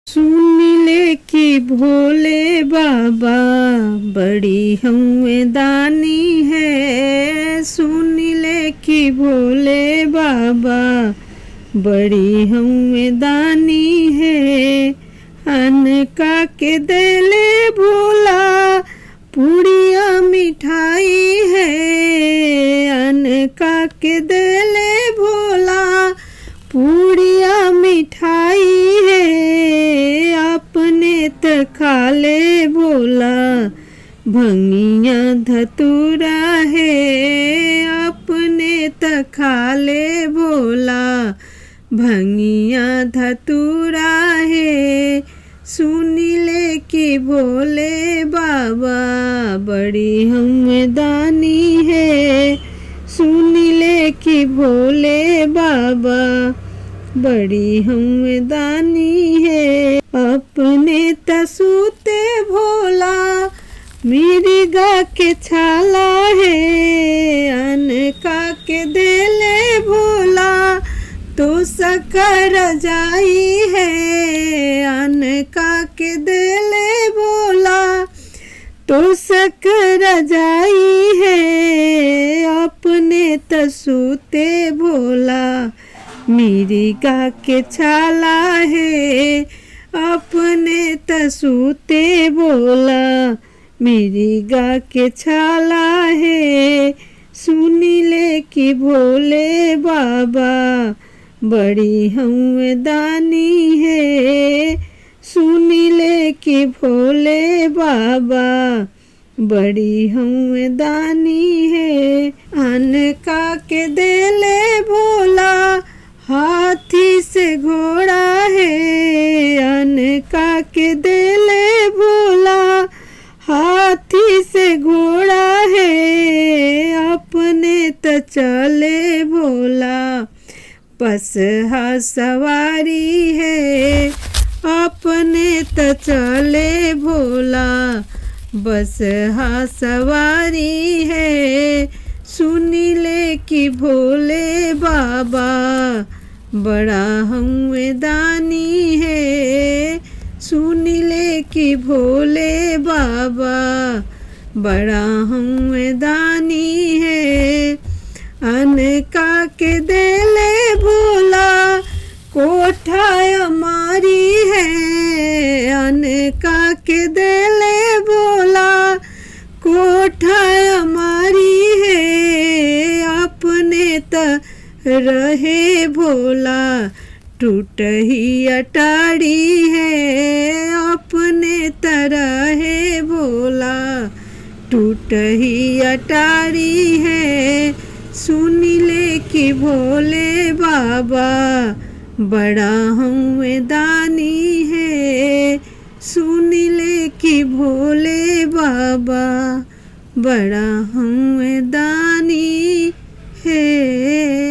सुन ले कि भोले बाबा बड़ी हमें दानी है। सुन ले कि भोले बाबा बड़ी हमें दानी है। अन्न का के देले भोला पूड़िया मिठाई है। अन्न का के देले भोला पूड़िया मिठाई है। अपने त खा ले भोला भंगिया धतूरा है। अपने त खा ले भोला भंगिया धतूरा है। सुन ले कि भोले बाबा बड़ी हमें दानी है। सुन ले कि भोले बाबा बड़ी हमें दानी है। अपने तसूते भोला मिर्गा के छाला है। अन्न का के देले भोला तो सकर जाई है। अन्न का के देले भोला तो सकर जाई है। अपने तसूते भोला मिर्गा के छाला है। अपने तसूते भोला मिर्गा के छाला है। सुन ले कि भोले बाबा बड़ी हमें दानी है। सुन ले कि भोले बाबा बड़ी हमें दानी है। अन्न का के देले भोला हाथी से घोड़ा है। अन्न का के देले भोला हाथी से घोड़ा है। अपने त चले भोला बस हा सवारी है। अपने त चले भोला बस हा सवारी है। सुन ले कि भोले बाबा बड़ा हमें दानी है। सुन ले कि भोले बाबा बड़ा हमें दानी है। अन्न का के देले भोला कोठा हमारी है। अन्न का के देले भोला कोठा हमारी है। अपने त रहे भोला टूट ही अटारी है। अपने तरह है भोला टूट ही अटारी है। सुन ले कि भोले बाबा बड़ा हमें दानी है। सुन ले कि भोले बाबा बड़ा हमें दानी है।